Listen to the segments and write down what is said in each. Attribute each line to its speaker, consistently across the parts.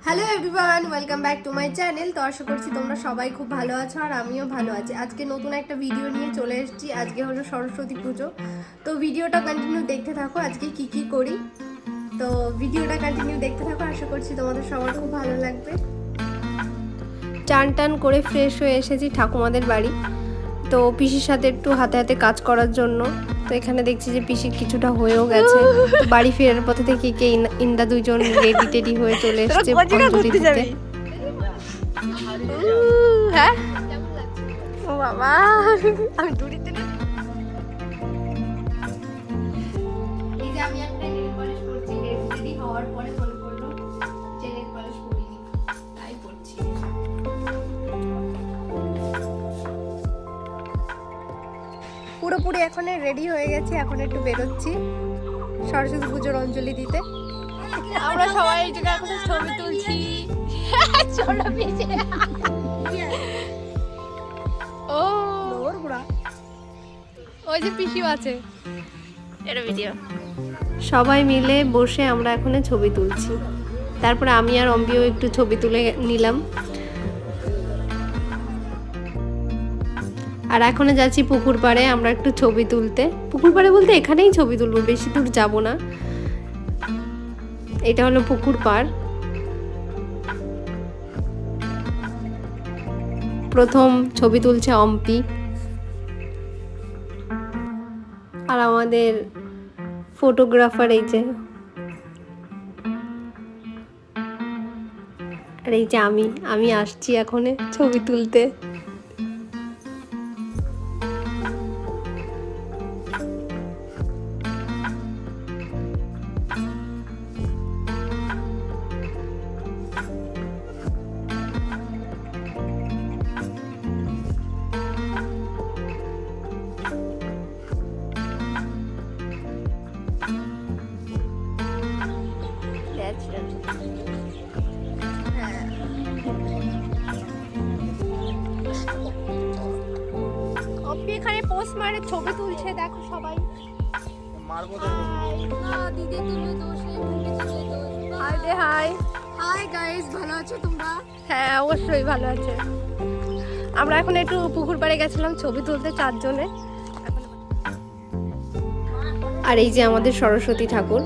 Speaker 1: Hello everyone, welcome back to my channel. তো আশা করছি তোমরা সবাই খুব ভালো আছো আর আমিও ভালো আছি। আজকে নতুন একটা ভিডিও নিয়ে চলে এসেছি। আজকে হলো সরস্বতী পুজো। তো ভিডিওটা কন্টিনিউ দেখতে থাকো, আজকে কি কি করি। তো ভিডিওটা কন্টিনিউ দেখতে থাকো, আশা করছি তোমাদের সবার খুব ভালো লাগবে। চান টান করে ফ্রেশ হয়ে এসেছি ঠাকুমাদের বাড়ি। তো পিসির সাথে একটু হাতে হাতে কাজ করার জন্য। তো এখানে দেখছি যে পিসির কিছুটা হয়েও গেছে। তো বাড়ি ফেরার পথে থেকে কে ইন্দা দুইজন রেডি টেডি হয়ে চলে এসেছে অঞ্জলি দিতে। হ্যাঁ ও বাবা, আমি দূরিতে না। এই যে আমি একটা নেল পলিশ করছি, রেডি হওয়ার পরে মনে পড়লো যে নেল পলিশ করিনি, তাই করছি। পুরোপুরি এখন রেডি হয়ে গেছি, এখন একটু বেরোচ্ছি সরস্বতী পুজোর অঞ্জলি দিতে। আমরা সবাই এই জায়গায় এখন ছবি তুলছি। চলো পিছে। ও ওই যে পিসিও আছে, এটা ভিডিও। সবাই মিলে বসে আমরা এখন ছবি তুলছি। তারপরে আমি আর অম্বিও একটু ছবি তুলে নিলাম। আর এখন যাচ্ছি পুকুর পাড়ে আমরা একটু ছবি তুলতে। পুকুর পাড়ে বলতে এখানেই ছবি তুলবো, বেশি দূর যাব না। এটা হলো পুকুর পাড়। প্রথম ছবি তুলছে অম্পি আর আমাদের ফটোগ্রাফার এই যে, আর এই যে আমি আসছি এখন ছবি তুলতে। এখানে পোস্ট মারে ছবি তুলছে, দেখো সবাই। হাই গাইস, ভালো আছো তোমরা? হ্যাঁ অবশ্যই ভালো আছে। আমরা এখন একটু পুকুর পাড়ে গেছিলাম ছবি তুলতে চারজনে। আর এই যে আমাদের সরস্বতী ঠাকুর।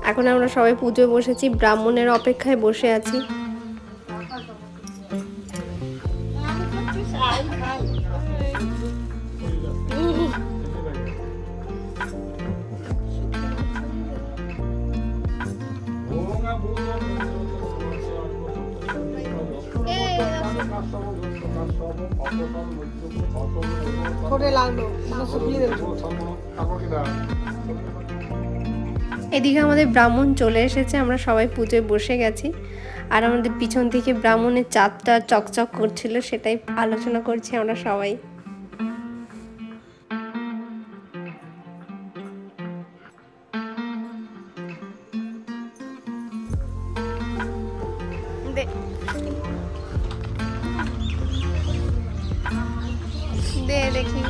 Speaker 1: এখন আমরা সবাই পুজোয় বসেছি, ব্রাহ্মণের অপেক্ষায় বসে আছি। এদিকে আমাদের ব্রাহ্মণ চলে এসেছে, আমরা সবাই পুজোয় বসে গেছি। আর আমাদের পিছন থেকে ব্রাহ্মণের চাঁদটা চকচক করছিল, সেটাই আলোচনা করছি আমরা সবাই। দে দেখি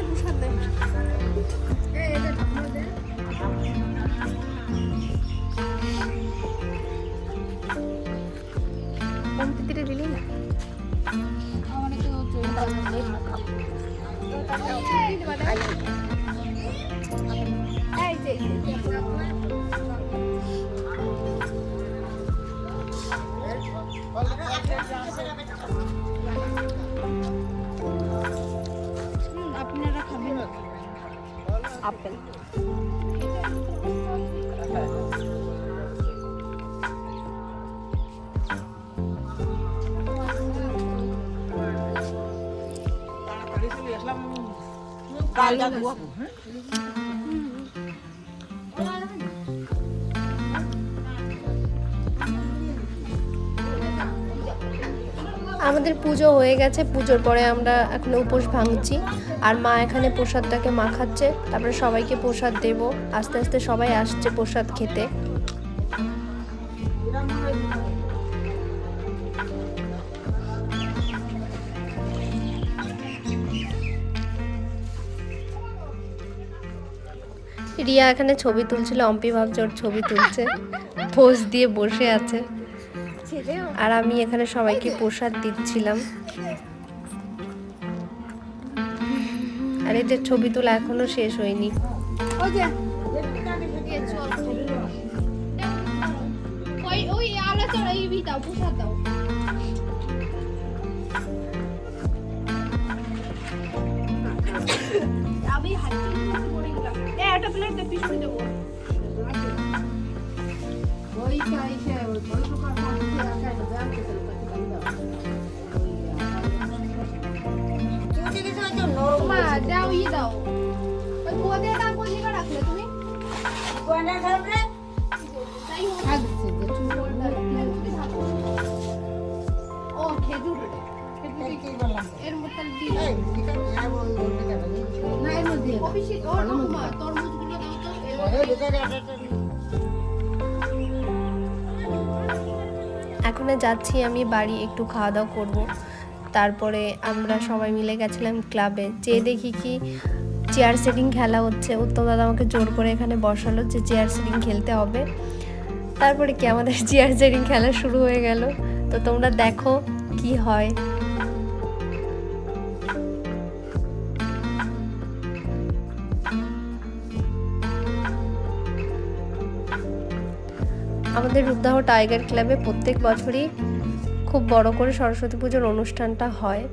Speaker 1: প্রসাদ দে। কম্পিউটারে দিলি না? আপনারা খাবেন আপেল? আমাদের পুজো হয়ে গেছে, পুজোর পরে আমরা এখন উপোস ভাঙছি। আর মা এখানে প্রসাদটাকে মাখাচ্ছে, তারপরে সবাইকে প্রসাদ দেব। আস্তে আস্তে সবাই আসছে প্রসাদ খেতে। রিয়া এখানে ছবি তুলছিল, অম্পি ভাবছে ওর ছবি তুলছে, পোজ দিয়ে বসে আছে। আর আমি এখানে সবাইকে প্রসাদ দিচ্ছিলাম। আর এদের ছবি তোলা এখনো শেষ হয়নি।
Speaker 2: দাও ই দাও ওই গোদেটা কোন জায়গা রাখলে তুমি কোনা সামনে তাই হচ্ছে যে ও খেজুর কি বললাম এর মধ্যে দিই এই এটা না বলতে যাবে না এর মধ্যে অফিসে ওর মা তরমুজগুলো দাও তো এর ভিতরে
Speaker 1: এখন যাচ্ছি আমি বাড়ি, একটু খাওয়া দাওয়া করবো। তারপরে আমরা সবাই মিলে গেছিলাম ক্লাবে, যেয়ে দেখি কি চেয়ার সেটিং খেলা হচ্ছে। উত্তম দাদা আমাকে জোর করে এখানে বসালো যে চেয়ার সেটিং খেলতে হবে। তারপরে কি আমাদের চেয়ার সেটিং খেলা শুরু হয়ে গেল। তো তোমরা দেখো কি হয়। আমাদের রূপদাহ টাইগার ক্লাবে প্রত্যেক বছরই খুব বড় করে সরস্বতী পুজোর অনুষ্ঠানটা হয়।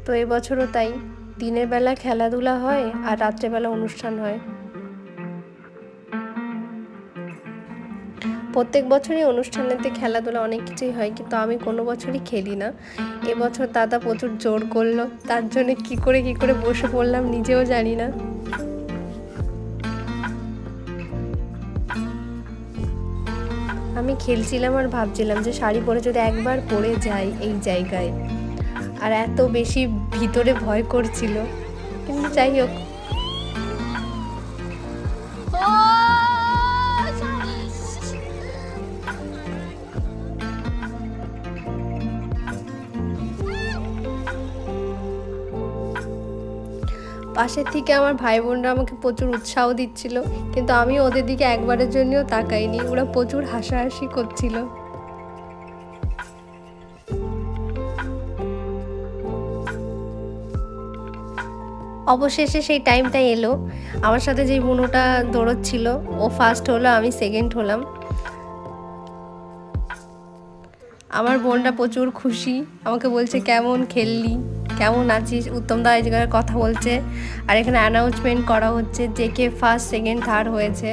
Speaker 1: তো এবছরও তাই, দিনের বেলা খেলাধুলা হয় আর রাত্রেবেলা অনুষ্ঠান হয়। প্রত্যেক বছরই অনুষ্ঠানেতে খেলাধুলা অনেক কিছুই হয়, কিন্তু আমি কোনো বছরই খেলি না। এবছর দাদা প্রচুর জোর করলো, তার জন্য কি করে বসে পড়লাম নিজেও জানি না। আমি খেলছিলাম আর ভাবছিলাম যে শাড়ি পরে যদি একবার পরে যাই এই জায়গায়, আর এত বেশি ভিতরে ভয় করছিল, কিন্তু যাই হোক। পাশের থেকে আমার ভাই বোনরা আমাকে প্রচুর উৎসাহ দিচ্ছিল, কিন্তু আমি ওদের দিকে একবারের জন্যও তাকাইনি। ওরা প্রচুর হাসাহাসি করছিল। অবশেষে সেই টাইমটা এলো। আমার সাথে যেই বুনোটা দৌড়চ্ছিল ও ফার্স্ট হলো, আমি সেকেন্ড হলাম। আমার বোনটা প্রচুর খুশি, আমাকে বলছে কেমন খেললি, কেমন আছিস। উত্তম দা এই জায়গায় কথা বলছে, আর এখানে অ্যানাউন্সমেন্ট করা হচ্ছে যে কে ফার্স্ট সেকেন্ড থার্ড হয়েছে।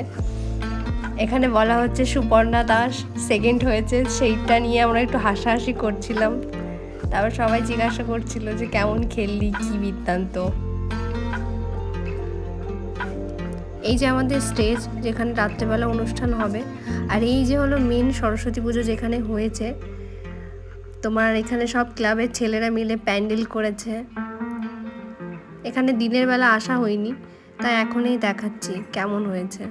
Speaker 1: এখানে বলা হচ্ছে সুপর্ণা দাস সেকেন্ড হয়েছে, সেইটা নিয়ে আমরা একটু হাসাহাসি করছিলাম। তারপর সবাই জিজ্ঞাসা করছিল যে কেমন খেললি, কি বৃত্তান্ত। এই যে আমাদের স্টেজ, যেখানে রাত্রেবেলা অনুষ্ঠান হবে, আর এই যে হলো মেন সরস্বতী পুজো যেখানে হয়েছে। তোমার এখানে সব ক্লাবের ছেলেরা মিলে প্যান্ডেল করেছে। এখানে দিনের বেলা আসা হয়নি, তাই এখনই দেখাচ্ছি কেমন হয়েছে।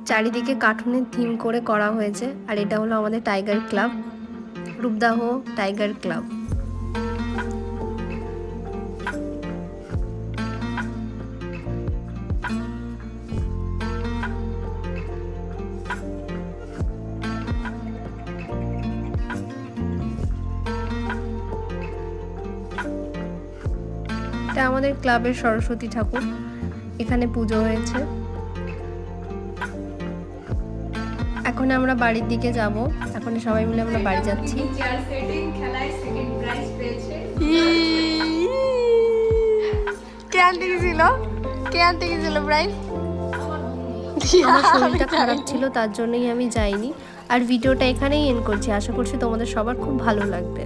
Speaker 1: চারিদিকে কার্টুনের থিম করে করা হয়েছে, আর এটা হলো আমাদের টাইগার ক্লাব, রূপদাহ টাইগার ক্লাব। এটা আমাদের ক্লাবের সরস্বতী ঠাকুর, এখানে পুজো হয়েছে। এখন আমরা বাড়ির দিকে যাব, এখন সবাই মিলে আমরা বাড়ি যাচ্ছি। কে আনতে গেছিল প্রাইজ? আমার শরীরটা খারাপ ছিল, তার জন্যই আমি যাইনি। আর ভিডিওটা এখানেই এন্ড করছি। আশা করছি তোমাদের সবার খুব ভালো লাগবে।